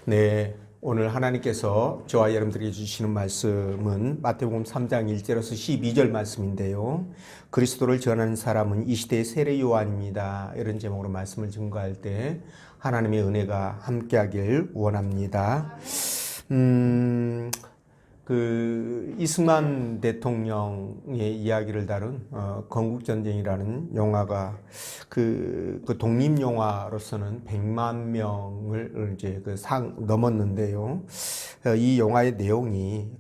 네, 오늘 하나님께서 저와 여러분들에게 주시는 말씀은 마태복음 3장 1절에서 12절 말씀인데요. 그리스도를 전하는 사람은 이 시대의 세례 요한입니다. 이런 제목으로 말씀을 증거할 때 하나님의 은혜가 함께하길 원합니다. 이승만 대통령의 이야기를 다룬 건국전쟁이라는 영화가 그 독립 영화로서는 100만 명을 이제 넘었는데요. 이 영화의 내용이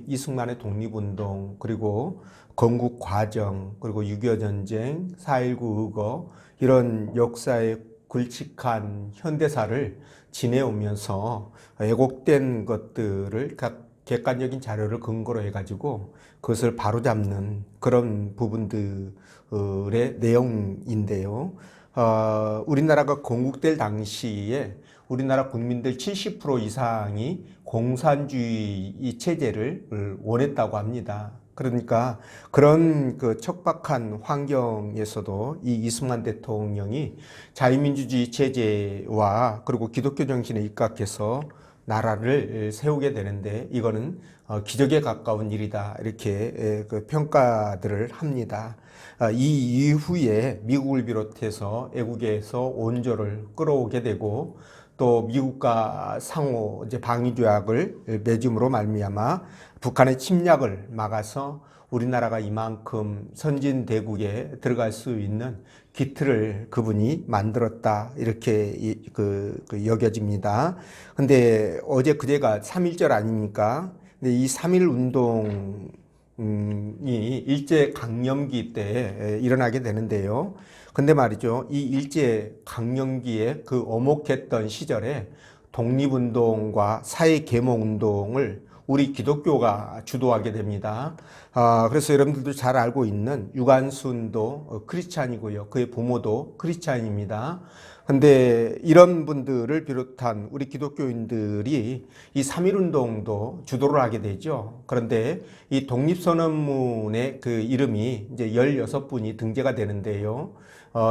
이승만의 독립운동, 그리고 건국 과정, 그리고 6.25 전쟁, 4.19 의거, 이런 역사의 굵직한 현대사를 지내오면서 왜곡된 것들을 객관적인 자료를 근거로 해가지고 그것을 바로잡는 그런 부분들의 내용인데요. 우리나라가 건국될 당시에 우리나라 국민들 70% 이상이 공산주의 체제를 원했다고 합니다. 그러니까 그런 척박한 환경에서도 이 이승만 대통령이 자유민주주의 체제와 그리고 기독교 정신에 입각해서 나라를 세우게 되는데 이거는 기적에 가까운 일이다, 이렇게 평가들을 합니다. 이 이후에 미국을 비롯해서 애국에서 원조를 끌어오게 되고 또 미국과 상호 이제 방위 조약을 맺음으로 말미암아 북한의 침략을 막아서 우리나라가 이만큼 선진대국에 들어갈 수 있는 기틀을 그분이 만들었다, 이렇게 여겨집니다. 근데 어제 그제가 3.1절 아닙니까? 근데 이 3.1 운동이 일제 강점기 때 일어나게 되는데요. 근데 말이죠, 이 일제 강점기에 그 엄혹했던 시절에 독립운동과 사회계몽운동을 우리 기독교가 주도하게 됩니다. 그래서 여러분들도 잘 알고 있는 유관순도 크리스찬이고요. 그의 부모도 크리스찬입니다. 근데 이런 분들을 비롯한 우리 기독교인들이 이 3.1 운동도 주도를 하게 되죠. 그런데 이 독립선언문의 그 이름이 이제 16분이 등재가 되는데요.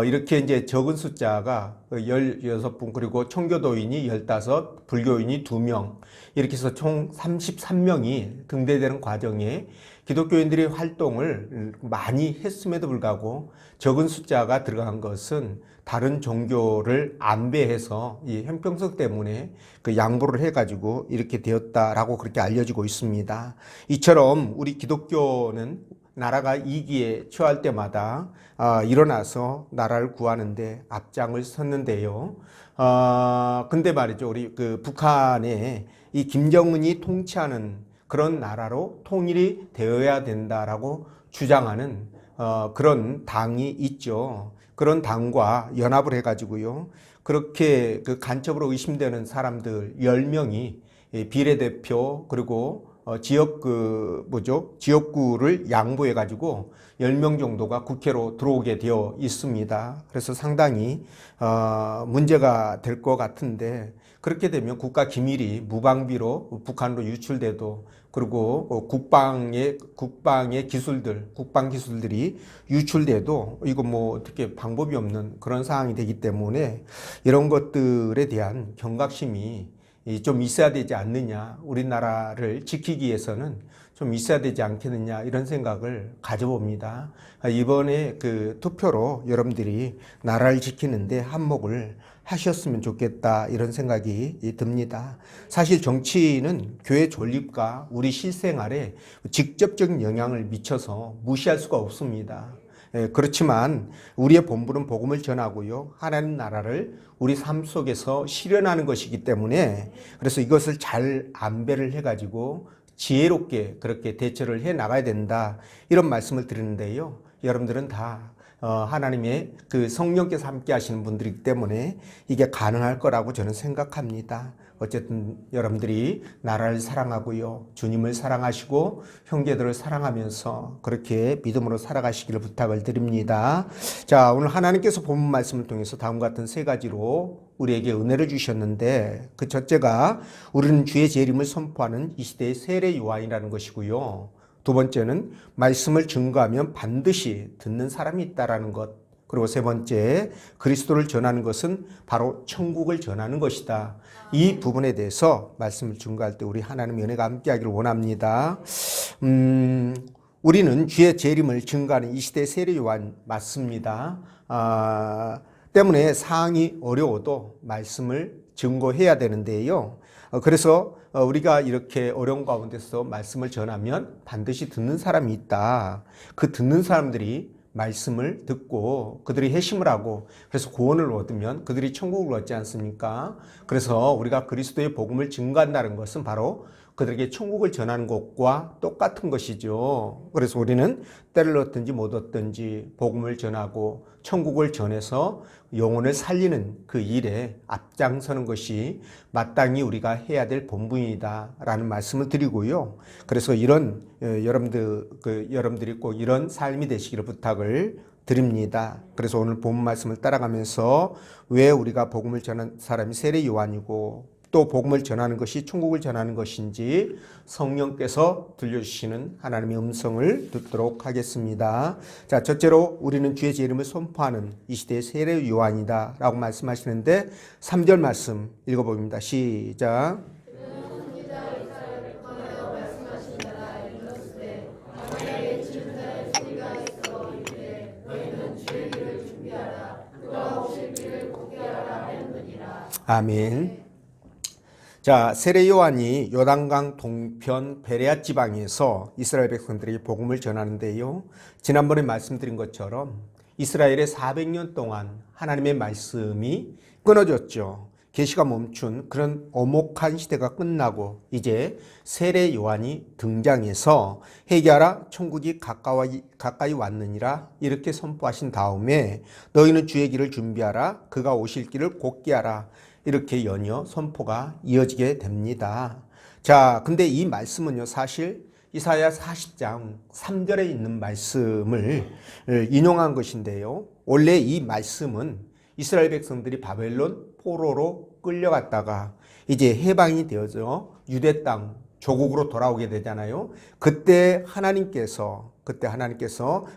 이렇게 이제 적은 숫자가 16분, 그리고 청교도인이 15, 불교인이 2명, 이렇게 해서 총 33명이 등재되는 과정에 기독교인들이 활동을 많이 했음에도 불구하고 적은 숫자가 들어간 것은 다른 종교를 안배해서 이 형평성 때문에 그 양보를 해가지고 이렇게 되었다라고 그렇게 알려지고 있습니다. 이처럼 우리 기독교는 나라가 위기에 처할 때마다 일어나서 나라를 구하는데 앞장을 섰는데요. 근데 말이죠, 우리 북한에 이 김정은이 통치하는 그런 나라로 통일이 되어야 된다라고 주장하는 그런 당이 있죠. 그런 당과 연합을 해가지고요, 그렇게 간첩으로 의심되는 사람들 10명이 비례대표 그리고 지역구를 양보해가지고 10명 정도가 국회로 들어오게 되어 있습니다. 그래서 상당히 문제가 될 것 같은데, 그렇게 되면 국가 기밀이 무방비로 북한으로 유출돼도, 그리고 국방 기술들이 유출돼도 이거 어떻게 방법이 없는 그런 상황이 되기 때문에 이런 것들에 대한 경각심이 좀 있어야 되지 않느냐, 우리나라를 지키기 위해서는 좀 있어야 되지 않겠느냐, 이런 생각을 가져봅니다. 이번에 투표로 여러분들이 나라를 지키는데 한몫을 하셨으면 좋겠다, 이런 생각이 듭니다. 사실 정치는 교회 존립과 우리 실생활에 직접적인 영향을 미쳐서 무시할 수가 없습니다. 그렇지만 우리의 본분은 복음을 전하고요, 하나님 나라를 우리 삶 속에서 실현하는 것이기 때문에, 그래서 이것을 잘 안배를 해가지고 지혜롭게 그렇게 대처를 해 나가야 된다, 이런 말씀을 드리는데요. 여러분들은 다 하나님의 성령께서 함께 하시는 분들이기 때문에 이게 가능할 거라고 저는 생각합니다. 어쨌든 여러분들이 나라를 사랑하고요, 주님을 사랑하시고 형제들을 사랑하면서 그렇게 믿음으로 살아가시기를 부탁을 드립니다. 자, 오늘 하나님께서 본문 말씀을 통해서 다음과 같은 세 가지로 우리에게 은혜를 주셨는데, 그 첫째가 우리는 주의 재림을 선포하는 이 시대의 세례 요한이라는 것이고요. 두 번째는 말씀을 증거하면 반드시 듣는 사람이 있다라는 것. 그리고 세 번째, 그리스도를 전하는 것은 바로 천국을 전하는 것이다. 이 부분에 대해서 말씀을 증거할 때 우리 하나님의 은혜가 함께하기를 원합니다. 우리는 주의 재림을 증거하는 이 시대 세례 요한 맞습니다. 때문에 상황이 어려워도 말씀을 증거해야 되는데요. 그래서 우리가 이렇게 어려운 가운데서 말씀을 전하면 반드시 듣는 사람이 있다. 그 듣는 사람들이 말씀을 듣고 그들이 회심을 하고 그래서 구원을 얻으면 그들이 천국을 얻지 않습니까? 그래서 우리가 그리스도의 복음을 증거한다는 것은 바로 그들에게 천국을 전하는 것과 똑같은 것이죠. 그래서 우리는 때를 얻든지 못 얻든지 복음을 전하고 천국을 전해서 영혼을 살리는 그 일에 앞장서는 것이 마땅히 우리가 해야 될 본분이다라는 말씀을 드리고요. 그래서 이런 여러분들이 꼭 이런 삶이 되시기를 부탁을 드립니다. 그래서 오늘 본 말씀을 따라가면서 왜 우리가 복음을 전한 사람이 세례 요한이고 또 복음을 전하는 것이 천국을 전하는 것인지 성령께서 들려주시는 하나님의 음성을 듣도록 하겠습니다. 자, 첫째로 우리는 주의 이름을 선포하는 이 시대의 세례 요한이다 라고 말씀하시는데 3절 말씀 읽어봅니다. 시작. 아멘. 자, 세례 요한이 요단강 동편 베레아 지방에서 이스라엘 백성들에게 복음을 전하는데요. 지난번에 말씀드린 것처럼 이스라엘의 400년 동안 하나님의 말씀이 끊어졌죠. 계시가 멈춘 그런 엄혹한 시대가 끝나고 이제 세례 요한이 등장해서 회개하라 천국이 가까이 왔느니라 이렇게 선포하신 다음에 너희는 주의 길을 준비하라 그가 오실 길을 곧게 하라 이렇게 연이어 선포가 이어지게 됩니다. 자, 근데 이 말씀은요, 사실 이사야 40장 3절에 있는 말씀을 인용한 것인데요. 원래 이 말씀은 이스라엘 백성들이 바벨론 포로로 끌려갔다가 이제 해방이 되어서 유대 땅 조국으로 돌아오게 되잖아요. 그때 하나님께서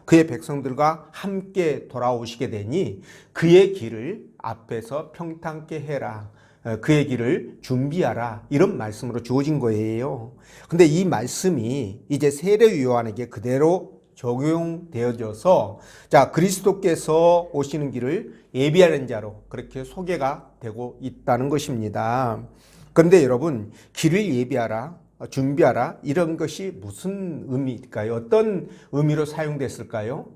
그의 백성들과 함께 돌아오시게 되니 그의 길을 앞에서 평탄케 해라. 그의 길을 준비하라. 이런 말씀으로 주어진 거예요. 근데 이 말씀이 이제 세례 요한에게 그대로 적용되어져서 자, 그리스도께서 오시는 길을 예비하는 자로 그렇게 소개가 되고 있다는 것입니다. 그런데 여러분, 길을 예비하라, 준비하라 이런 것이 무슨 의미일까요? 어떤 의미로 사용됐을까요?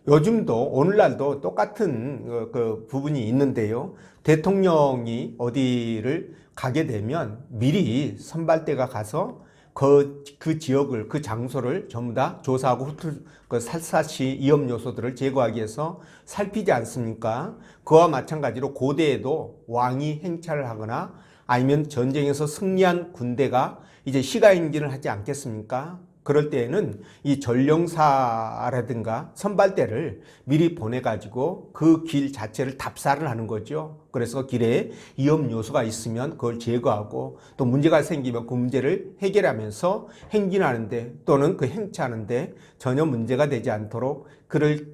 요즘도 오늘날도 똑같은 그 부분이 있는데요. 대통령이 어디를 가게 되면 미리 선발대가 가서 그 지역을, 그 장소를 전부 다 조사하고 샅샅이 위험 요소들을 제거하기 위해서 살피지 않습니까? 그와 마찬가지로 고대에도 왕이 행차를 하거나 아니면 전쟁에서 승리한 군대가 이제 시가행진을 하지 않겠습니까? 그럴 때에는 이 전령사라든가 선발대를 미리 보내가지고 그 길 자체를 답사를 하는 거죠. 그래서 길에 위험 요소가 있으면 그걸 제거하고 또 문제가 생기면 그 문제를 해결하면서 행진하는데 또는 그 행차하는데 전혀 문제가 되지 않도록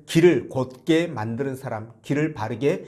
길을 곧게 만드는 사람, 길을 바르게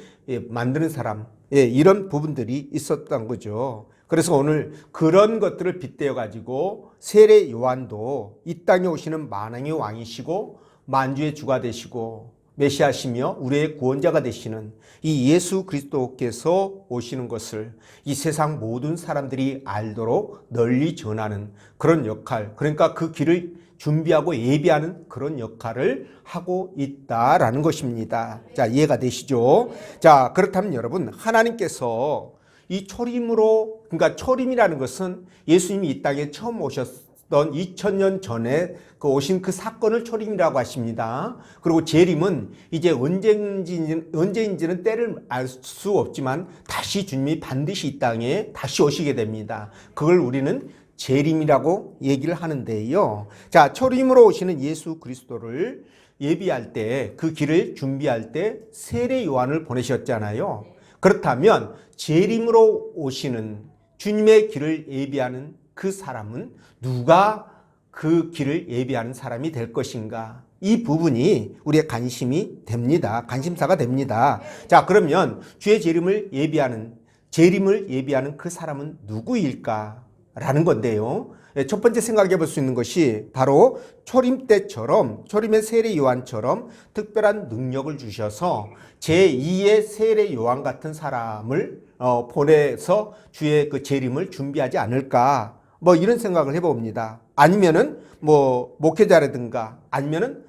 만드는 사람, 이런 부분들이 있었던 거죠. 그래서 오늘 그런 것들을 빗대어 가지고 세례 요한도 이 땅에 오시는 만왕의 왕이시고 만주의 주가 되시고 메시아시며 우리의 구원자가 되시는 이 예수 그리스도께서 오시는 것을 이 세상 모든 사람들이 알도록 널리 전하는 그런 역할, 그러니까 그 길을 준비하고 예비하는 그런 역할을 하고 있다라는 것입니다. 자, 이해가 되시죠? 자, 그렇다면 여러분, 하나님께서 이 초림으로, 그러니까 초림이라는 것은 예수님이 이 땅에 처음 오셨던 2000년 전에 오신 그 사건을 초림이라고 하십니다. 그리고 재림은 이제 언제인지는 때를 알 수 없지만 다시 주님이 반드시 이 땅에 다시 오시게 됩니다. 그걸 우리는 재림이라고 얘기를 하는데요. 자, 초림으로 오시는 예수 그리스도를 예비할 때, 그 길을 준비할 때 세례 요한을 보내셨잖아요. 그렇다면 재림으로 오시는 주님의 길을 예비하는 그 사람은 누가 그 길을 예비하는 사람이 될 것인가? 이 부분이 우리의 관심이 됩니다. 관심사가 됩니다. 자, 그러면 주의 재림을 예비하는 그 사람은 누구일까? 라는 건데요. 첫 번째 생각해 볼 수 있는 것이 바로 초림 때처럼, 초림의 세례 요한처럼 특별한 능력을 주셔서 제2의 세례 요한 같은 사람을 보내서 주의 그 재림을 준비하지 않을까, 뭐 이런 생각을 해봅니다. 아니면은 뭐 목회자라든가 아니면은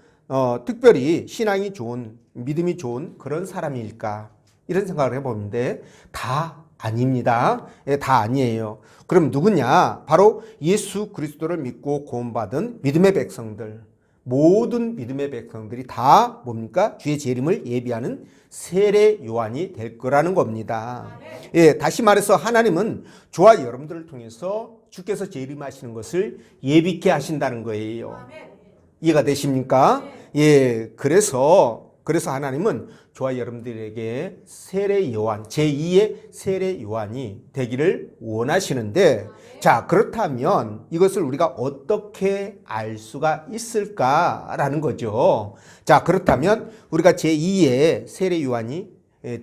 특별히 신앙이 좋은, 믿음이 좋은 그런 사람일까, 이런 생각을 해보는데 다 아닙니다. 다 아니에요. 그럼 누구냐? 바로 예수 그리스도를 믿고 구원받은 믿음의 백성들, 모든 믿음의 백성들이 다 뭡니까? 주의 재림을 예비하는 세례 요한이 될 거라는 겁니다. 예, 다시 말해서 하나님은 저와 여러분들을 통해서 주께서 재림하시는 것을 예비케 하신다는 거예요. 이해가 되십니까? 예, 그래서 하나님은 저와 여러분들에게 세례 요한, 제2의 세례 요한이 되기를 원하시는데, 자, 그렇다면 이것을 우리가 어떻게 알 수가 있을까라는 거죠. 자, 그렇다면 우리가 제2의 세례 요한이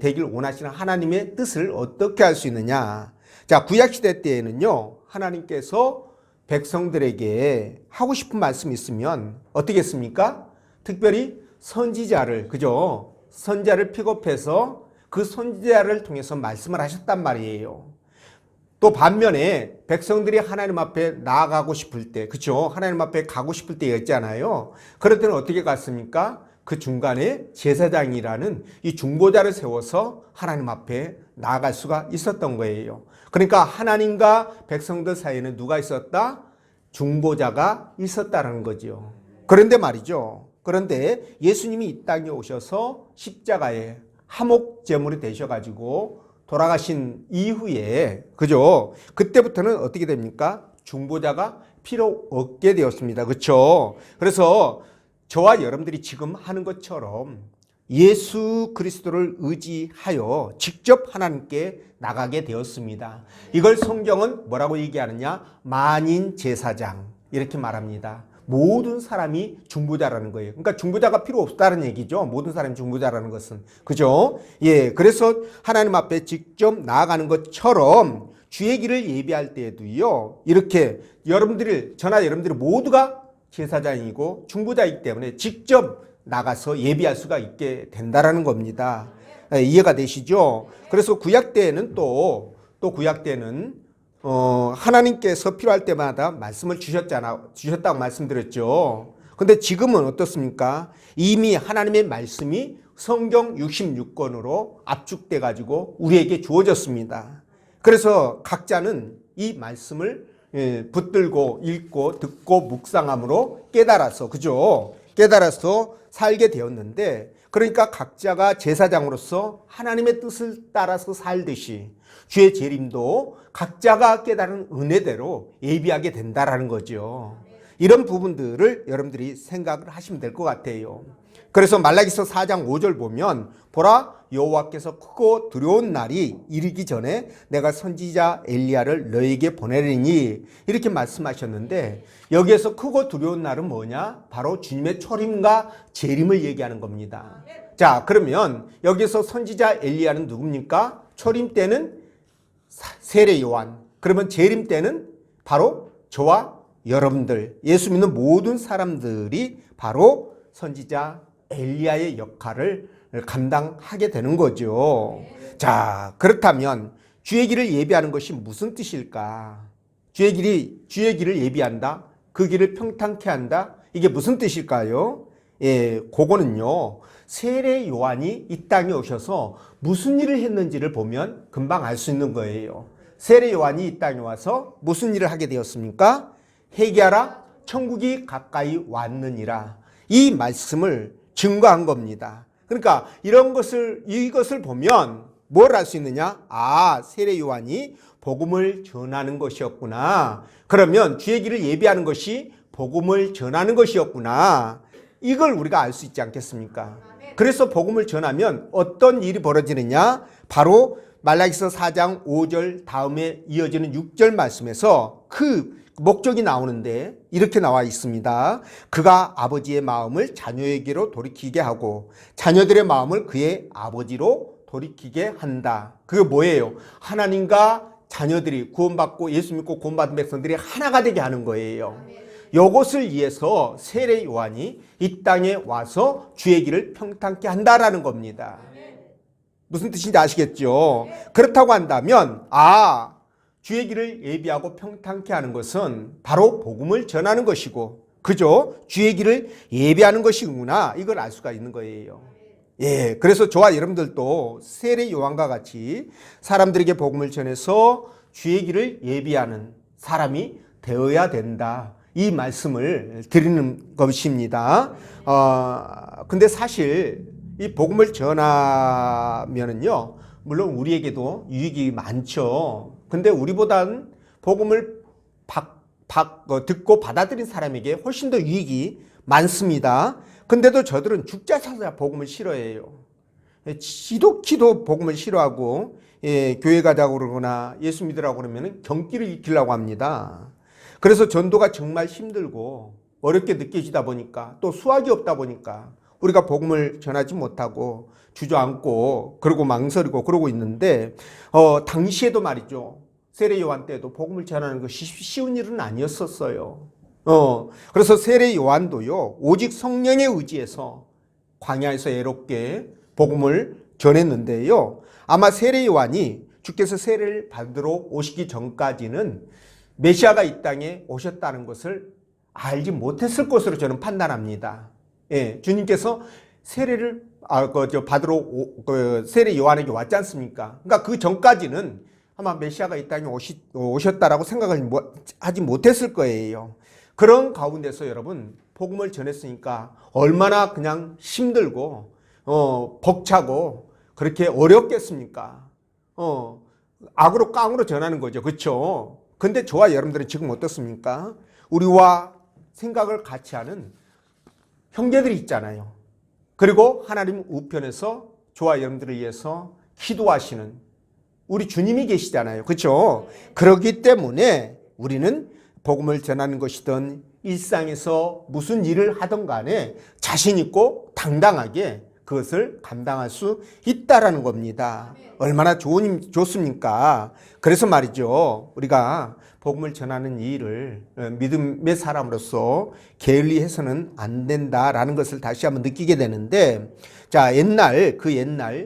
되길 원하시는 하나님의 뜻을 어떻게 알 수 있느냐? 자, 구약시대 때에는요, 하나님께서 백성들에게 하고 싶은 말씀이 있으면 어떻게 했습니까? 특별히 선지자를, 그죠? 선지자를 픽업해서 그 선지자를 통해서 말씀을 하셨단 말이에요. 또 반면에 백성들이 하나님 앞에 나아가고 싶을 때, 그죠? 하나님 앞에 가고 싶을 때가 있잖아요. 그럴 때는 어떻게 갔습니까? 그 중간에 제사장이라는 이 중보자를 세워서 하나님 앞에 나아갈 수가 있었던 거예요. 그러니까 하나님과 백성들 사이에는 누가 있었다? 중보자가 있었다는 거죠. 그런데 말이죠. 그런데 예수님이 이 땅에 오셔서 십자가에 화목 제물이 되셔가지고 돌아가신 이후에, 그죠? 그때부터는 어떻게 됩니까? 중보자가 필요 없게 되었습니다. 그렇죠? 그래서 저와 여러분들이 지금 하는 것처럼 예수 그리스도를 의지하여 직접 하나님께 나가게 되었습니다. 이걸 성경은 뭐라고 얘기하느냐? 만인 제사장, 이렇게 말합니다. 모든 사람이 중보자라는 거예요. 그러니까 중보자가 필요 없다는 얘기죠. 모든 사람이 중보자라는 것은. 그죠? 예. 그래서 하나님 앞에 직접 나아가는 것처럼 주의 길을 예비할 때에도요, 이렇게 저나 여러분들이 모두가 제사장이고 중보자이기 때문에 직접 나가서 예비할 수가 있게 된다라는 겁니다. 예, 이해가 되시죠? 그래서 구약 때에는 또 구약 때는 하나님께서 필요할 때마다 말씀을 주셨다고 말씀드렸죠. 근데 지금은 어떻습니까? 이미 하나님의 말씀이 성경 66권으로 압축돼 가지고 우리에게 주어졌습니다. 그래서 각자는 이 말씀을 붙들고 읽고 듣고 묵상함으로 깨달아서, 그죠? 깨달아서 살게 되었는데, 그러니까 각자가 제사장으로서 하나님의 뜻을 따라서 살듯이 주의 재림도 각자가 깨달은 은혜대로 예비하게 된다라는 거죠. 이런 부분들을 여러분들이 생각을 하시면 될 것 같아요. 그래서 말라기서 4장 5절 보면, 보라, 여호와께서 크고 두려운 날이 이르기 전에 내가 선지자 엘리야를 너에게 보내리니, 이렇게 말씀하셨는데, 여기에서 크고 두려운 날은 뭐냐? 바로 주님의 초림과 재림을 얘기하는 겁니다. 자, 그러면 여기서 선지자 엘리야는 누굽니까? 초림 때는 세례 요한, 그러면 재림 때는 바로 저와 여러분들, 예수 믿는 모든 사람들이 바로 선지자 엘리야의 역할을 감당하게 되는 거죠. 자, 그렇다면 주의 길을 예비하는 것이 무슨 뜻일까? 주의 길을 예비한다? 그 길을 평탄케 한다? 이게 무슨 뜻일까요? 예, 그거는요, 세례 요한이 이 땅에 오셔서 무슨 일을 했는지를 보면 금방 알 수 있는 거예요. 세례 요한이 이 땅에 와서 무슨 일을 하게 되었습니까? 회개하라, 천국이 가까이 왔느니라. 이 말씀을 증거한 겁니다. 그러니까 이것을 보면 뭘 알 수 있느냐? 아, 세례 요한이 복음을 전하는 것이었구나. 그러면 주의 길을 예비하는 것이 복음을 전하는 것이었구나. 이걸 우리가 알 수 있지 않겠습니까? 그래서 복음을 전하면 어떤 일이 벌어지느냐? 바로 말라기서 4장 5절 다음에 이어지는 6절 말씀에서 그 목적이 나오는데 이렇게 나와 있습니다. 그가 아버지의 마음을 자녀에게로 돌이키게 하고 자녀들의 마음을 그의 아버지로 돌이키게 한다. 그게 뭐예요? 하나님과 자녀들이 구원받고 예수 믿고 구원받은 백성들이 하나가 되게 하는 거예요. 이것을 위해서 세례 요한이 이 땅에 와서 주의 길을 평탄케 한다라는 겁니다. 무슨 뜻인지 아시겠죠? 그렇다고 한다면 주의 길을 예비하고 평탄케 하는 것은 바로 복음을 전하는 것이고, 그죠? 주의 길을 예비하는 것이구나, 이걸 알 수가 있는 거예요. 예, 그래서 저와 여러분들도 세례 요한과 같이 사람들에게 복음을 전해서 주의 길을 예비하는 사람이 되어야 된다, 이 말씀을 드리는 것입니다. 근데 사실 이 복음을 전하면은요, 물론 우리에게도 유익이 많죠. 근데 우리보다는 복음을 듣고 받아들인 사람에게 훨씬 더 유익이 많습니다. 근데도 저들은 죽자사자 복음을 싫어해요. 지독히도 복음을 싫어하고, 교회 가자고 그러거나 예수 믿으라고 그러면 경기를 익히려고 합니다. 그래서 전도가 정말 힘들고 어렵게 느껴지다 보니까, 또 수학이 없다 보니까 우리가 복음을 전하지 못하고 주저앉고 그러고 망설이고 그러고 있는데, 당시에도 말이죠, 세례 요한 때도 복음을 전하는 것이 쉬운 일은 아니었었어요. 그래서 세례 요한도요, 오직 성령의 의지에서 광야에서 애롭게 복음을 전했는데요, 아마 세례 요한이 주께서 세례를 받으러 오시기 전까지는 메시아가 이 땅에 오셨다는 것을 알지 못했을 것으로 저는 판단합니다. 예, 주님께서 세례를 받으러 세례 요한에게 왔지 않습니까? 그러니까 그 전까지는 아마 메시아가 이 땅에 오셨다라고 생각을 하지 못했을 거예요. 그런 가운데서 여러분, 복음을 전했으니까 얼마나 그냥 힘들고 벅차고 그렇게 어렵겠습니까? 악으로 깡으로 전하는 거죠. 그렇죠? 근데 저와 여러분들은 지금 어떻습니까? 우리와 생각을 같이 하는 형제들이 있잖아요. 그리고 하나님 우편에서 저와 여러분들을 위해서 기도하시는 우리 주님이 계시잖아요. 그렇죠? 그렇기 때문에 우리는 복음을 전하는 것이든 일상에서 무슨 일을 하든 간에 자신 있고 당당하게 그것을 감당할 수 있다라는 겁니다. 얼마나 좋습니까? 그래서 말이죠, 우리가 복음을 전하는 이 일을 믿음의 사람으로서 게을리해서는 안 된다라는 것을 다시 한번 느끼게 되는데, 자, 옛날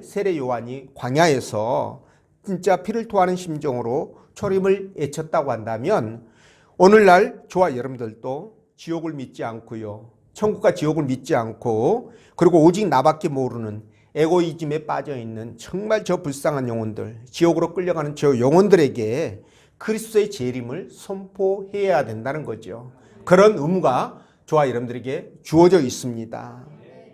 세례 요한이 광야에서 진짜 피를 토하는 심정으로 초림을 외쳤다고 한다면, 오늘날 저와 여러분들도 지옥을 믿지 않고요, 천국과 지옥을 믿지 않고, 그리고 오직 나밖에 모르는 에고이즘에 빠져있는 정말 저 불쌍한 영혼들, 지옥으로 끌려가는 저 영혼들에게 그리스도의 재림을 선포해야 된다는 거죠. 그런 의무가 저와 여러분들에게 주어져 있습니다.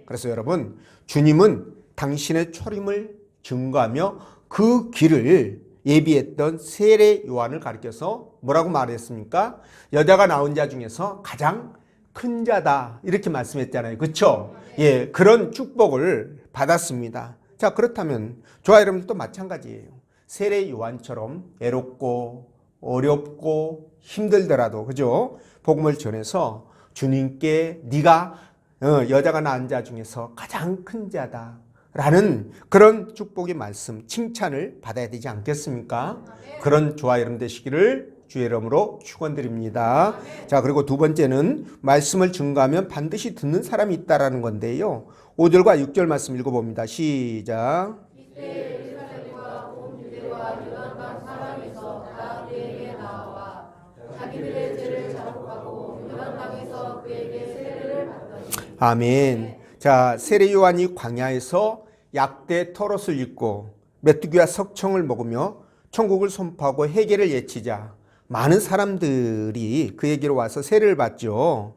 그래서 여러분, 주님은 당신의 초림을 증거하며 그 길을 예비했던 세례 요한을 가리켜서 뭐라고 말했습니까? 여자가 낳은 자 중에서 가장 큰 자다, 이렇게 말씀했잖아요. 그렇죠? 예, 그런 축복을 받았습니다. 자, 그렇다면 저와 여러분들도 마찬가지예요. 세례 요한처럼 애롭고 어렵고 힘들더라도, 그죠? 복음을 전해서 주님께 네가 여자가 낳은 자 중에서 가장 큰 자다 라는 그런 축복의 말씀, 칭찬을 받아야 되지 않겠습니까? 그런 저와 여러분 되시기를 주의 이름으로 축원드립니다. 자, 그리고 두 번째는 말씀을 증거하면 반드시 듣는 사람이 있다라는 건데요, 5절과 6절 말씀 읽어봅니다. 시작. 이때 예루살렘과 온 유대와 요단강 사방에서 다 그에게 나와 자기들의 죄를 자복하고 요단강에서 그에게 세례를 받더니. 아멘. 자, 세례 요한이 광야에서 약대 토롯을 입고 메뚜기와 석청을 먹으며 천국을 선포하고 회개를 외치자 많은 사람들이 그에게로 와서 세례를 받죠.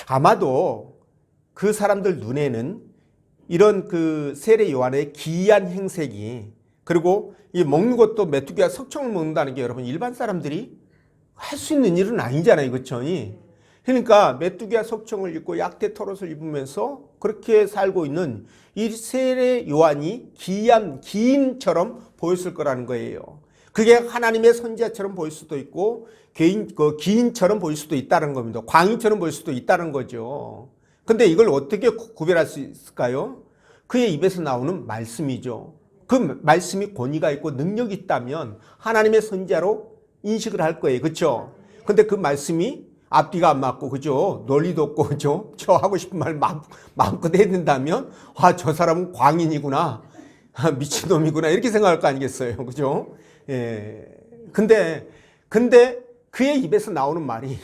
아마도 그 사람들 눈에는 이런 그 세례 요한의 기이한 행색이, 그리고 이 먹는 것도 메뚜기와 석청을 먹는다는 게 여러분 일반 사람들이 할 수 있는 일은 아니잖아요. 그렇죠? 그러니까 메뚜기와 석청을 입고 약대 털옷을 입으면서 그렇게 살고 있는 이 세례 요한이 기인처럼 보였을 거라는 거예요. 그게 하나님의 선지자처럼 보일 수도 있고 기인처럼 보일 수도 있다는 겁니다. 광인처럼 보일 수도 있다는 거죠. 근데 이걸 어떻게 구별할 수 있을까요? 그의 입에서 나오는 말씀이죠. 그 말씀이 권위가 있고 능력이 있다면 하나님의 선지자로 인식을 할 거예요. 그렇죠? 근데 그 말씀이 앞뒤가 안 맞고, 그죠? 논리도 없고, 그죠? 저 하고 싶은 말 마음껏 해야 된다면, 저 사람은 광인이구나. 미친놈이구나. 이렇게 생각할 거 아니겠어요. 그죠? 예. 근데 그의 입에서 나오는 말이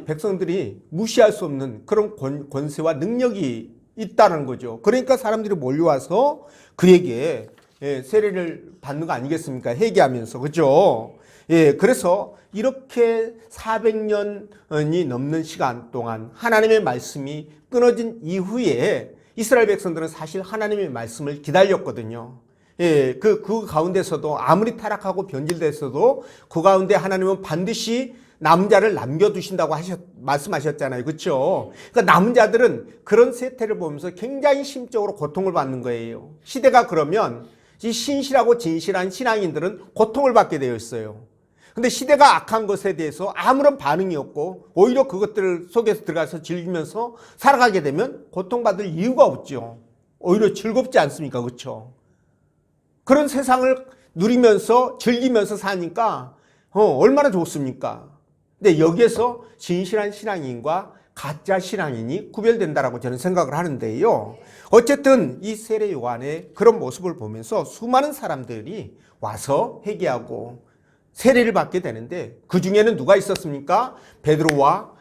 백성들이 무시할 수 없는 그런 권세와 능력이 있다는 거죠. 그러니까 사람들이 몰려와서 그에게 세례를 받는 거 아니겠습니까? 회개하면서. 그죠? 예, 그래서 이렇게 400년이 넘는 시간 동안 하나님의 말씀이 끊어진 이후에 이스라엘 백성들은 사실 하나님의 말씀을 기다렸거든요. 예, 그 가운데서도 아무리 타락하고 변질됐어도 그 가운데 하나님은 반드시 남은 자를 남겨두신다고 말씀하셨잖아요. 그렇죠? 그러니까 남은 자들은 그런 세태를 보면서 굉장히 심적으로 고통을 받는 거예요. 시대가 그러면 이 신실하고 진실한 신앙인들은 고통을 받게 되어 있어요. 근데 시대가 악한 것에 대해서 아무런 반응이 없고 오히려 그것들 속에서 들어가서 즐기면서 살아가게 되면 고통받을 이유가 없죠. 오히려 즐겁지 않습니까? 그렇죠? 그런 세상을 누리면서 즐기면서 사니까 얼마나 좋습니까? 근데 여기에서 진실한 신앙인과 가짜 신앙인이 구별된다라고 저는 생각을 하는데요. 어쨌든 이 세례 요한의 그런 모습을 보면서 수많은 사람들이 와서 회개하고 세례를 받게 되는데 그 중에는 누가 있었습니까? 베드로와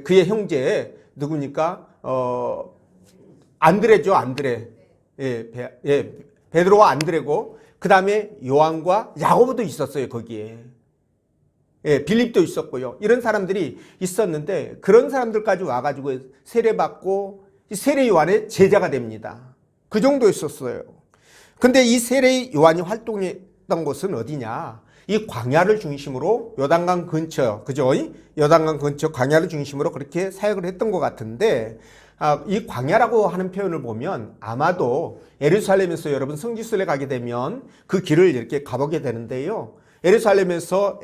그의 형제 누굽니까? 안드레죠, 안드레. 베드로와 안드레고 그 다음에 요한과 야고보도 있었어요, 거기에. 빌립도 있었고요. 이런 사람들이 있었는데 그런 사람들까지 와가지고 세례받고 세례 요한의 제자가 됩니다. 그 정도였었어요. 근데 이 세례 요한이 활동했던 곳은 어디냐? 이 광야를 중심으로 요단강 근처, 그죠? 요단강 근처 광야를 중심으로 그렇게 사역을 했던 것 같은데 이 광야라고 하는 표현을 보면 아마도 예루살렘에서 여러분 성지순례 가게 되면 그 길을 이렇게 가보게 되는데요. 예루살렘에서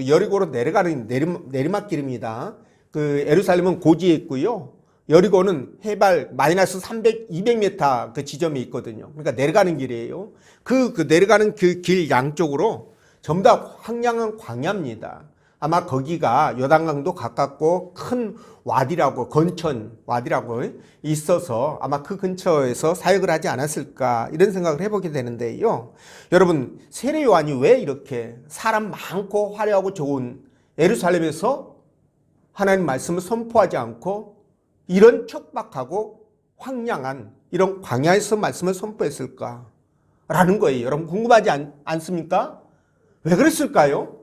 여리고로 내려가는 내리막길입니다. 그 예루살렘은 고지에 있고요. 여리고는 해발 마이너스 200m 그 지점에 있거든요. 그러니까 내려가는 길이에요. 그 내려가는 그 길 양쪽으로 전부 다 황량한 광야입니다. 아마 거기가 요단강도 가깝고 큰 와디라고 건천 와디라고 있어서 아마 그 근처에서 사역을 하지 않았을까 이런 생각을 해보게 되는데요. 여러분 세례 요한이 왜 이렇게 사람 많고 화려하고 좋은 예루살렘에서 하나님 말씀을 선포하지 않고 이런 척박하고 황량한 이런 광야에서 말씀을 선포했을까 라는 거예요. 여러분 궁금하지 않습니까? 왜 그랬을까요?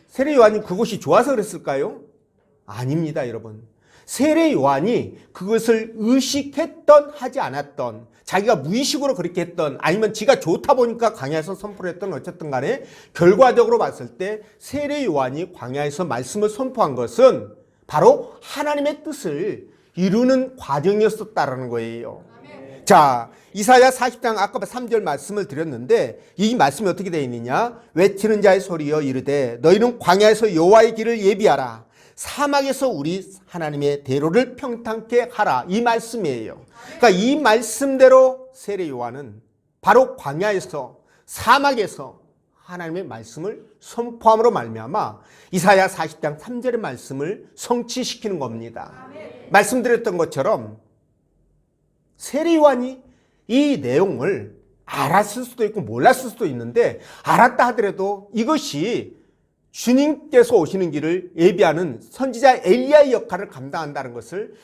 세례 요한이 그곳이 좋아서 그랬을까요? 아닙니다, 여러분. 세례 요한이 그것을 의식했던 하지 않았던 자기가 무의식으로 그렇게 했던 아니면 지가 좋다 보니까 광야에서 선포를 했던 어쨌든 간에 결과적으로 봤을 때 세례 요한이 광야에서 말씀을 선포한 것은 바로 하나님의 뜻을 이루는 과정이었었다라는 거예요. 자, 이사야 40장 아까 3절 말씀을 드렸는데 이 말씀이 어떻게 되어 있느냐? 외치는 자의 소리여 이르되 너희는 광야에서 여호와의 길을 예비하라. 사막에서 우리 하나님의 대로를 평탄케 하라. 이 말씀이에요. 그러니까 이 말씀대로 세례 요한은 바로 광야에서 사막에서 하나님의 말씀을 선포함으로 말미암아 이사야 40장 3절의 말씀을 성취시키는 겁니다. 말씀드렸던 것처럼 세례 요한이 이 내용을 알았을 수도 있고 몰랐을 수도 있는데 알았다 하더라도 이것이 주님께서 오시는 길을 예비하는 선지자 엘리야의 역할을 감당한다는 것을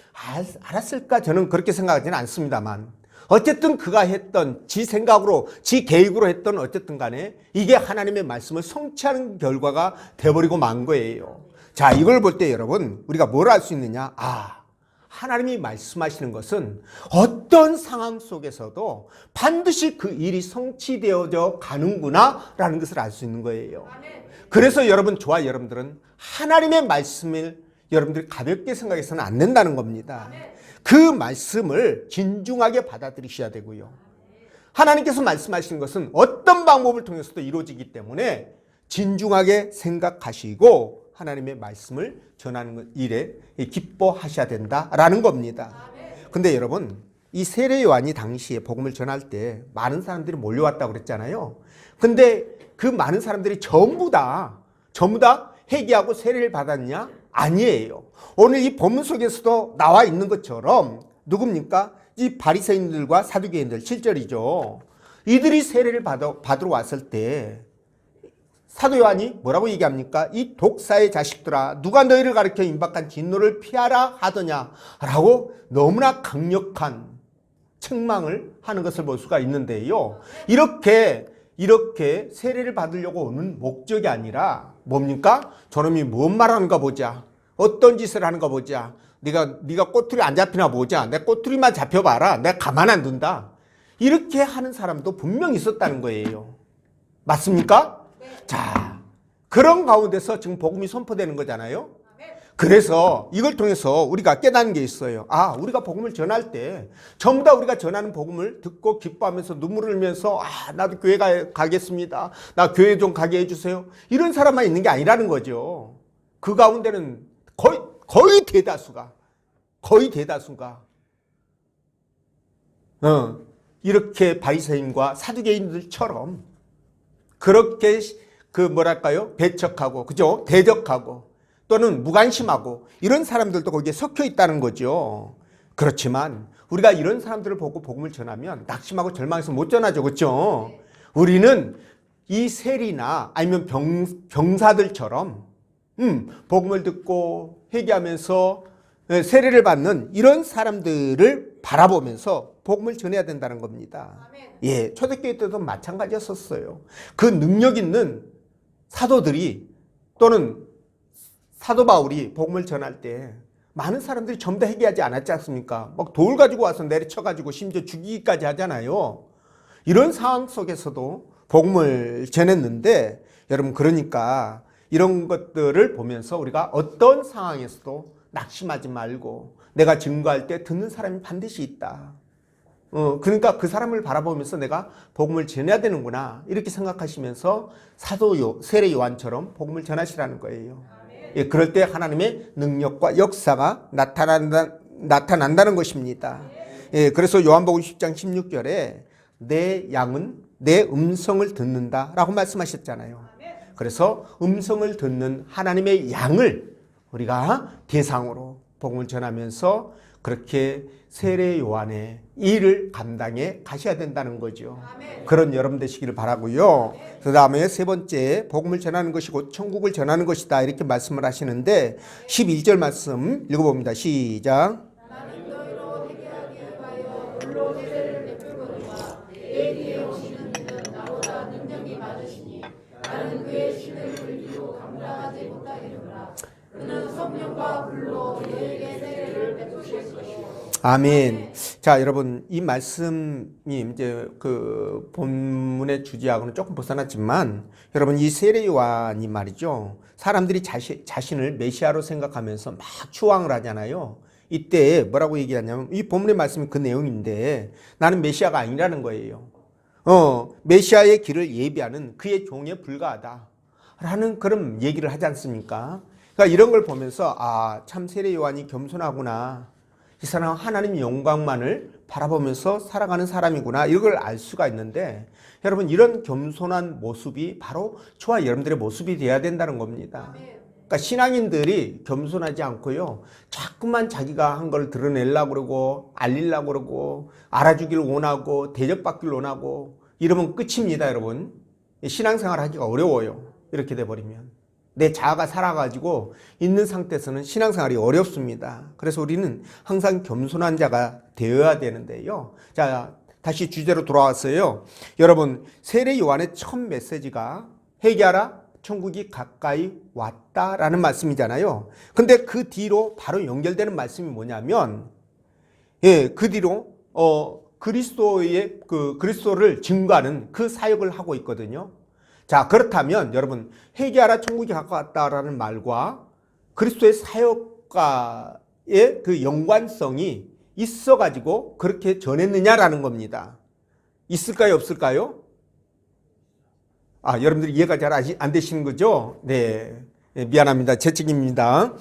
알았을까? 저는 그렇게 생각하지는 않습니다만 어쨌든 그가 했던 지 생각으로 지 계획으로 했던 어쨌든 간에 이게 하나님의 말씀을 성취하는 결과가 돼버리고 만 거예요. 자, 이걸 볼 때 여러분 우리가 뭘 알 수 있느냐? 하나님이 말씀하시는 것은 어떤 상황 속에서도 반드시 그 일이 성취되어져 가는구나 라는 것을 알 수 있는 거예요. 그래서 여러분 저와 여러분들은 하나님의 말씀을 여러분들이 가볍게 생각해서는 안 된다는 겁니다. 그 말씀을 진중하게 받아들이셔야 되고요. 하나님께서 말씀하시는 것은 어떤 방법을 통해서도 이루어지기 때문에 진중하게 생각하시고 하나님의 말씀을 전하는 일에 기뻐하셔야 된다라는 겁니다. 근데 여러분, 이 세례 요한이 당시에 복음을 전할 때 많은 사람들이 몰려왔다고 그랬잖아요. 근데 그 많은 사람들이 전부 다 회개하고 세례를 받았냐? 아니에요. 오늘 이 본문 속에서도 나와 있는 것처럼 누굽니까? 이 바리새인들과 사두개인들 7절이죠. 이들이 세례를 받으러 왔을 때 사도 요한이 뭐라고 얘기합니까? 이 독사의 자식들아, 누가 너희를 가르쳐 임박한 진노를 피하라 하더냐라고 너무나 강력한 책망을 하는 것을 볼 수가 있는데요. 이렇게 세례를 받으려고 오는 목적이 아니라 뭡니까? 저놈이 뭔 말하는가 보자. 어떤 짓을 하는가 보자. 네가 꼬투리 안 잡히나 보자. 내 꼬투리만 잡혀봐라. 내가 가만 안 둔다. 이렇게 하는 사람도 분명히 있었다는 거예요. 맞습니까? 자, 그런 가운데서 지금 복음이 선포되는 거잖아요. 그래서 이걸 통해서 우리가 깨닫는 게 있어요. 아, 우리가 복음을 전할 때 전부 다 우리가 전하는 복음을 듣고 기뻐하면서 눈물을 흘리면서 나도 교회 가겠습니다. 나 교회 좀 가게 해주세요. 이런 사람만 있는 게 아니라는 거죠. 그 가운데는 거의 대다수가 이렇게 바리새인과 사두개인들처럼 그렇게 배척하고, 그죠? 대적하고, 또는 무관심하고, 이런 사람들도 거기에 섞여 있다는 거죠. 그렇지만, 우리가 이런 사람들을 보고 복음을 전하면 낙심하고 절망해서 못 전하죠. 그렇죠? 우리는 이 세리나 아니면 병사들처럼, 복음을 듣고 회개하면서 세례를 받는 이런 사람들을 바라보면서 복음을 전해야 된다는 겁니다. 예, 초대교회 때도 마찬가지였었어요. 그 능력 있는 사도들이 또는 사도 바울이 복음을 전할 때 많은 사람들이 전부 다 회개하지 않았지 않습니까? 막 돌 가지고 와서 내리쳐가지고 심지어 죽이기까지 하잖아요. 이런 상황 속에서도 복음을 전했는데 여러분, 그러니까 이런 것들을 보면서 우리가 어떤 상황에서도 낙심하지 말고 내가 증거할 때 듣는 사람이 반드시 있다. 그러니까 그 사람을 바라보면서 내가 복음을 전해야 되는구나 이렇게 생각하시면서 세례 요한처럼 복음을 전하시라는 거예요. 예, 그럴 때 하나님의 능력과 역사가 나타난다는 것입니다. 예, 그래서 요한복음 10장 16절에 내 양은 내 음성을 듣는다라고 말씀하셨잖아요. 그래서 음성을 듣는 하나님의 양을 우리가 대상으로 복음을 전하면서 그렇게 세례 요한의 일을 감당해 가셔야 된다는 거죠. 그런 여러분 되시기를 바라고요. 그 다음에 세 번째, 복음을 전하는 것이 곧 천국을 전하는 것이다 이렇게 말씀을 하시는데 11절 말씀 읽어봅니다. 시작. 나는 너희로 회개하게 하여 물로 세례를 베풀거니와 내 뒤에 오시는 이는 나보다 능력이 많으시니 나는 그의 신을 들기도 감당하지 못하겠노라. 그는 성령과 불로 너희에게 세례를 베푸실 것이요. 아멘. 자, 여러분, 이 말씀이 이제 그 본문의 주제하고는 조금 벗어났지만, 여러분, 이 세례 요한이 말이죠. 사람들이 자신을 메시아로 생각하면서 막 추앙을 하잖아요. 이때 뭐라고 얘기하냐면, 이 본문의 말씀이 그 내용인데, 나는 메시아가 아니라는 거예요. 메시아의 길을 예비하는 그의 종에 불과하다. 라는 그런 얘기를 하지 않습니까? 그러니까 이런 걸 보면서, 참 세례 요한이 겸손하구나. 이 사람은 하나님 영광만을 바라보면서 살아가는 사람이구나 이걸 알 수가 있는데 여러분, 이런 겸손한 모습이 바로 저와 여러분들의 모습이 되어야 된다는 겁니다. 그러니까 신앙인들이 겸손하지 않고요, 자꾸만 자기가 한 걸 드러내려고 그러고 알리려고 그러고 알아주기를 원하고 대접받기를 원하고 이러면 끝입니다. 여러분, 신앙생활 하기가 어려워요. 이렇게 돼버리면 내 자아가 살아가지고 있는 상태에서는 신앙생활이 어렵습니다. 그래서 우리는 항상 겸손한 자가 되어야 되는데요. 자, 다시 주제로 돌아왔어요. 여러분, 세례 요한의 첫 메시지가 회개하라, 천국이 가까이 왔다라는 말씀이잖아요. 근데 그 뒤로 바로 연결되는 말씀이 뭐냐면, 그 뒤로 그리스도를 증거하는 그 사역을 하고 있거든요. 자, 그렇다면 여러분, 회개하라 천국이 가까웠다라는 말과 그리스도의 사역 천국과의 그 연관성이 있어가지고 그렇게 전했느냐라는 겁니다. 있을까요, 없을까요? 여러분들이 이해가 잘 안 되시는 거죠? 네. 미안합니다. 제 책임입니다.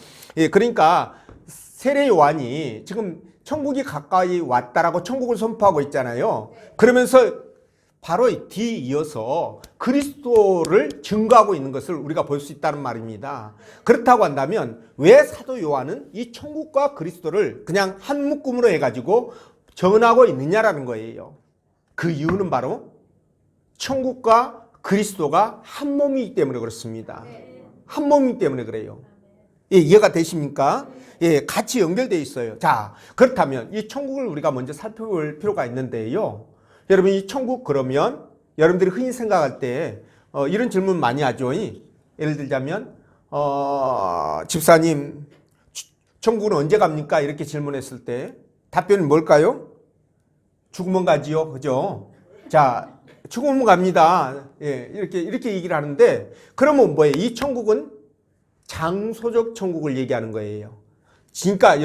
그러니까 세례 요한이 지금 천국이 가까이 왔다라고 천국을 선포하고 있잖아요. 그러면서 바로 뒤이어서 그리스도를 증거하고 있는 것을 우리가 볼 수 있다는 말입니다. 그렇다고 한다면 왜 사도 요한은 이 천국과 그리스도를 그냥 한 묶음으로 해가지고 전하고 있느냐라는 거예요. 그 이유는 바로 천국과 그리스도가 한 몸이기 때문에 그렇습니다. 한 몸이기 때문에 그래요. 이해가 되십니까? 같이 연결되어 있어요. 자, 그렇다면 이 천국을 우리가 먼저 살펴볼 필요가 있는데요. 여러분, 이 천국 그러면 여러분들이 흔히 생각할 때 이런 질문 많이 하죠. 예를 들자면 집사님, 천국은 언제 갑니까? 이렇게 질문했을 때 답변은 뭘까요? 죽으면 가지요. 그죠? 자, 죽으면 갑니다. 이렇게 얘기를 하는데, 그러면 뭐예요? 이 천국은 장소적 천국을 얘기하는 거예요. 그러니까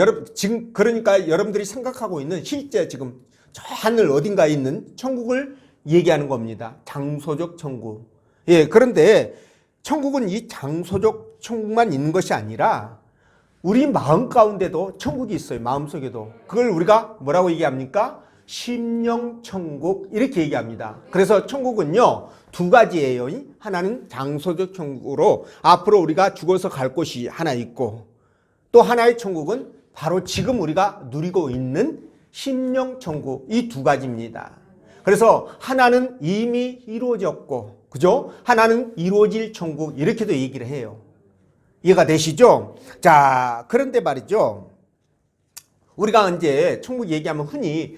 여러분들이 생각하고 있는 실제 지금 저 하늘 어딘가에 있는 천국을 얘기하는 겁니다. 장소적 천국. 그런데 천국은 이 장소적 천국만 있는 것이 아니라 우리 마음 가운데도 천국이 있어요. 마음속에도. 그걸 우리가 뭐라고 얘기합니까? 심령천국 이렇게 얘기합니다. 그래서 천국은요 2가지예요. 하나는 장소적 천국으로 앞으로 우리가 죽어서 갈 곳이 하나 있고, 또 하나의 천국은 바로 지금 우리가 누리고 있는 심령천국, 이 2가지입니다. 그래서 하나는 이미 이루어졌고, 그죠? 하나는 이루어질 천국, 이렇게도 얘기를 해요. 이해가 되시죠? 자, 그런데 말이죠, 우리가 이제 천국 얘기하면 흔히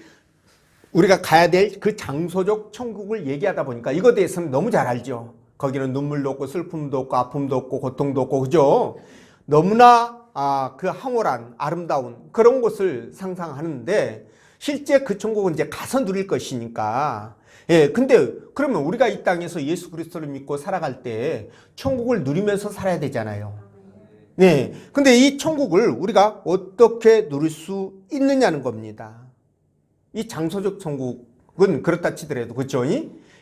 우리가 가야 될 그 장소적 천국을 얘기하다 보니까 이거에 대해서는 너무 잘 알죠. 거기는 눈물도 없고 슬픔도 없고 아픔도 없고 고통도 없고, 그죠? 너무나 그 황홀한 아름다운 그런 곳을 상상하는데, 실제 그 천국은 이제 가서 누릴 것이니까. 근데 그러면 우리가 이 땅에서 예수 그리스도를 믿고 살아갈 때 천국을 누리면서 살아야 되잖아요. 네. 근데 이 천국을 우리가 어떻게 누릴 수 있느냐는 겁니다. 이 장소적 천국은 그렇다 치더라도, 그렇죠?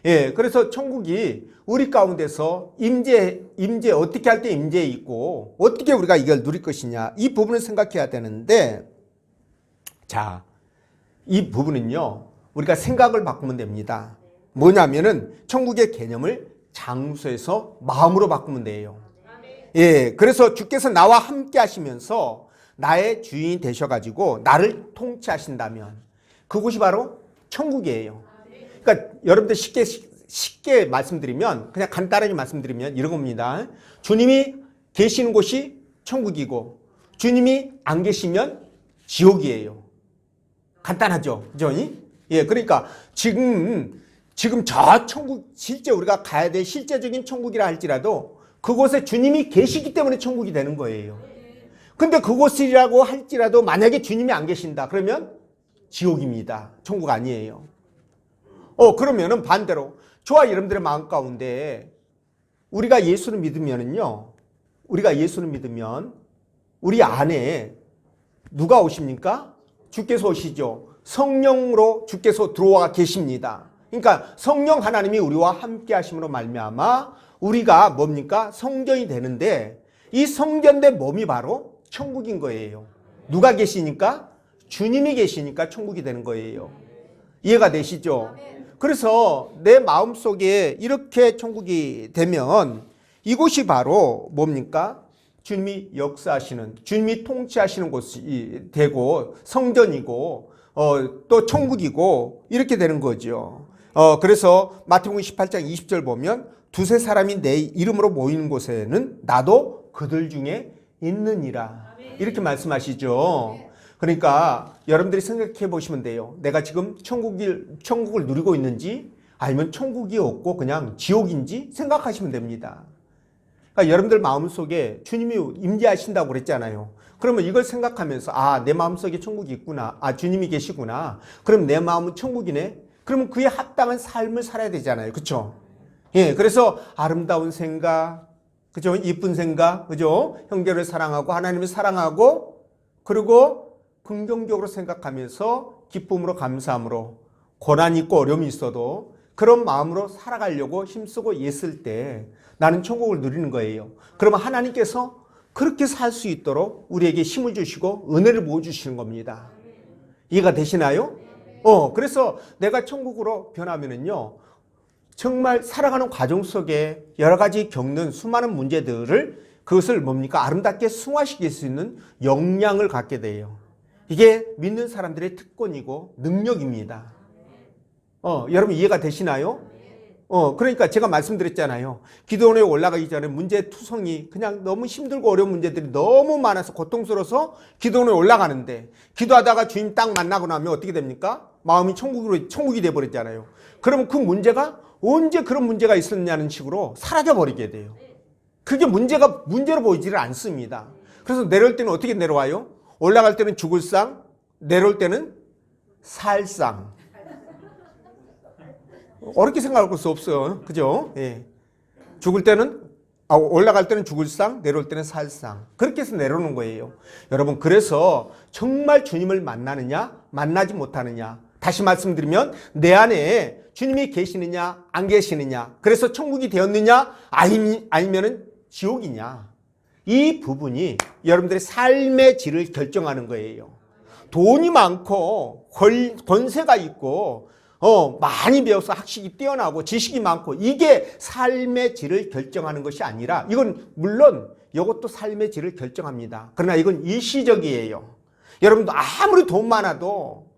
그래서 천국이 우리 가운데서 임재 어떻게 할 때 임재해 있고 어떻게 우리가 이걸 누릴 것이냐, 이 부분을 생각해야 되는데, 자, 이 부분은요 우리가 생각을 바꾸면 됩니다. 뭐냐면은 천국의 개념을 장소에서 마음으로 바꾸면 돼요. 그래서 주께서 나와 함께 하시면서 나의 주인이 되셔가지고 나를 통치하신다면 그곳이 바로 천국이에요. 그러니까 여러분들 쉽게 말씀드리면, 그냥 간단하게 말씀드리면 이런 겁니다. 주님이 계시는 곳이 천국이고 주님이 안 계시면 지옥이에요. 간단하죠, 그죠? 그러니까 지금 저 천국, 실제 우리가 가야 될 실제적인 천국이라 할지라도 그곳에 주님이 계시기 때문에 천국이 되는 거예요. 근데 그곳이라고 할지라도 만약에 주님이 안 계신다 그러면 지옥입니다. 천국 아니에요. 그러면은 반대로 저와 여러분들의 마음 가운데 우리가 예수를 믿으면은요, 우리가 예수를 믿으면 우리 안에 누가 오십니까? 주께서 오시죠. 성령으로 주께서 들어와 계십니다. 그러니까 성령 하나님이 우리와 함께 하심으로 말미암아 우리가 뭡니까? 성전이 되는데, 이 성전된 몸이 바로 천국인 거예요. 누가 계시니까? 주님이 계시니까 천국이 되는 거예요. 이해가 되시죠? 그래서 내 마음속에 이렇게 천국이 되면 이곳이 바로 뭡니까? 주님이 역사하시는, 주님이 통치하시는 곳이 되고 성전이고 또 천국이고 이렇게 되는 거죠. 그래서 마태복음 18장 20절 보면 두세 사람이 내 이름으로 모이는 곳에는 나도 그들 중에 있느니라, 이렇게 말씀하시죠. 그러니까 여러분들이 생각해 보시면 돼요. 내가 지금 천국을 누리고 있는지 아니면 천국이 없고 그냥 지옥인지 생각하시면 됩니다. 그러니까 여러분들 마음속에 주님이 임재하신다고 그랬잖아요. 그러면 이걸 생각하면서 내 마음속에 천국이 있구나, 주님이 계시구나, 그럼 내 마음은 천국이네, 그러면 그에 합당한 삶을 살아야 되잖아요. 그렇죠? 그래서 아름다운 생각, 그죠? 이쁜 생각, 그죠? 형제를 사랑하고 하나님을 사랑하고 그리고 긍정적으로 생각하면서 기쁨으로 감사함으로 고난이 있고 어려움이 있어도 그런 마음으로 살아가려고 힘쓰고 애쓸 때 나는 천국을 누리는 거예요. 그러면 하나님께서 그렇게 살 수 있도록 우리에게 힘을 주시고 은혜를 부어주시는 겁니다. 이해가 되시나요? 그래서 내가 천국으로 변하면은요, 정말 살아가는 과정 속에 여러 가지 겪는 수많은 문제들을 그것을 뭡니까? 아름답게 승화시킬 수 있는 역량을 갖게 돼요. 이게 믿는 사람들의 특권이고 능력입니다. 여러분 이해가 되시나요? 그러니까 제가 말씀드렸잖아요. 기도원에 올라가기 전에 문제투성이 그냥 너무 힘들고 어려운 문제들이 너무 많아서 고통스러워서 기도원에 올라가는데 기도하다가 주님 딱 만나고 나면 어떻게 됩니까? 마음이 천국이 돼버렸잖아요. 그러면 그 문제가 언제 그런 문제가 있었냐는 식으로 사라져버리게 돼요. 그게 문제로 보이지를 않습니다. 그래서 내려올 때는 어떻게 내려와요? 올라갈 때는 죽을 상, 내려올 때는 살 상. 어렵게 생각할 수 없어요. 그죠? 예. 올라갈 때는 죽을 상, 내려올 때는 살 상. 그렇게 해서 내려오는 거예요. 여러분, 그래서 정말 주님을 만나느냐, 만나지 못하느냐. 다시 말씀드리면, 내 안에 주님이 계시느냐, 안 계시느냐. 그래서 천국이 되었느냐, 아니면은 지옥이냐. 이 부분이 여러분들의 삶의 질을 결정하는 거예요. 돈이 많고, 권세가 있고, 많이 배워서 학식이 뛰어나고 지식이 많고 이게 삶의 질을 결정하는 것이 아니라 이건 물론 이것도 삶의 질을 결정합니다. 그러나 이건 일시적이에요. 여러분도 아무리 돈 많아도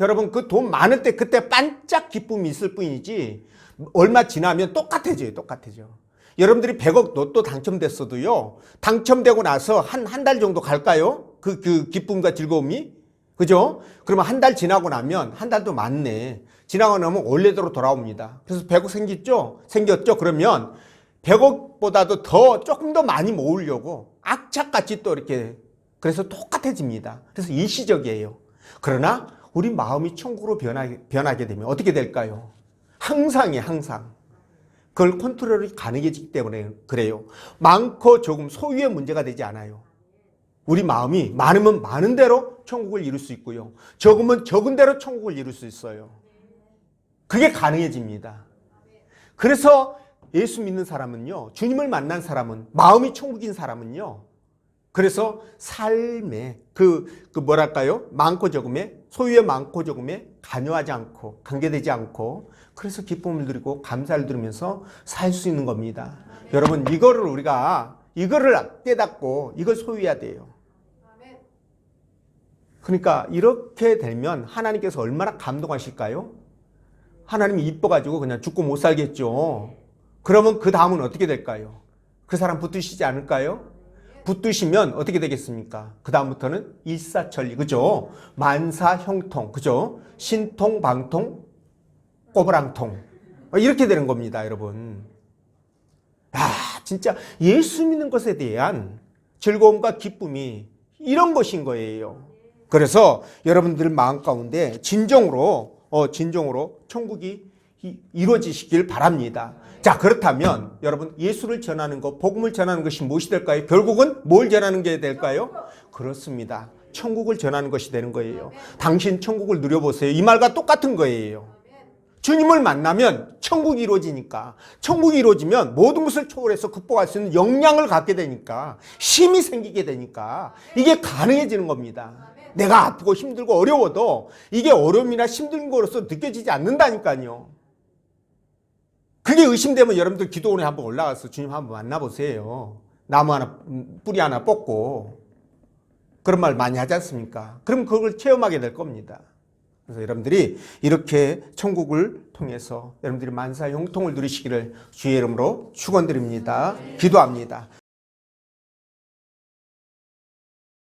여러분 그 돈 많을 때 그때 반짝 기쁨이 있을 뿐이지 얼마 지나면 똑같아져요. 여러분들이 100억 로또 당첨됐어도요. 당첨되고 나서 한 달 정도 갈까요? 그 기쁨과 즐거움이? 그죠? 그러면 한 달 지나고 나면 한 달도 많네. 지나고 나면 원래대로 돌아옵니다. 그래서 100억 생겼죠? 그러면 100억보다도 조금 더 많이 모으려고 악착같이 또 이렇게 그래서 똑같아집니다. 그래서 일시적이에요. 그러나 우리 마음이 천국으로 변하게 되면 어떻게 될까요? 항상. 그걸 컨트롤이 가능해지기 때문에 그래요. 많고 조금 소유의 문제가 되지 않아요. 우리 마음이 많으면 많은 대로 천국을 이룰 수 있고요. 적으면 적은 대로 천국을 이룰 수 있어요. 그게 가능해집니다. 그래서 예수 믿는 사람은요, 주님을 만난 사람은, 마음이 천국인 사람은요, 그래서 삶에 많고 적음에, 소유의 많고 적음에 관여하지 않고, 관계되지 않고, 그래서 기쁨을 누리고 감사를 누리면서 살 수 있는 겁니다. 여러분, 이거를 깨닫고, 이걸 소유해야 돼요. 그러니까 이렇게 되면 하나님께서 얼마나 감동하실까요? 하나님이 이뻐가지고 그냥 죽고 못 살겠죠. 그러면 그 다음은 어떻게 될까요? 그 사람 붙드시지 않을까요? 붙드시면 어떻게 되겠습니까? 그 다음부터는 일사천리, 그죠? 만사형통, 그죠? 신통, 방통, 꼬부랑통. 이렇게 되는 겁니다, 여러분. 진짜 예수 믿는 것에 대한 즐거움과 기쁨이 이런 것인 거예요. 그래서 여러분들 마음 가운데 진정으로 천국이 이루어지시길 바랍니다. 자, 그렇다면 여러분 예수를 전하는 것, 복음을 전하는 것이 무엇이 될까요? 결국은 뭘 전하는 게 될까요? 그렇습니다. 천국을 전하는 것이 되는 거예요. 당신 천국을 누려보세요. 이 말과 똑같은 거예요. 주님을 만나면 천국이 이루어지니까, 천국이 이루어지면 모든 것을 초월해서 극복할 수 있는 역량을 갖게 되니까, 힘이 생기게 되니까 이게 가능해지는 겁니다. 내가 아프고 힘들고 어려워도 이게 어려움이나 힘든 거로서 느껴지지 않는다니까요. 그게 의심되면 여러분들 기도원에 한번 올라가서 주님 한번 만나보세요. 나무 하나, 뿌리 하나 뽑고 그런 말 많이 하지 않습니까? 그럼 그걸 체험하게 될 겁니다. 그래서 여러분들이 이렇게 천국을 통해서 여러분들이 만사 형통을 누리시기를 주의 이름으로 축원드립니다. 기도합니다.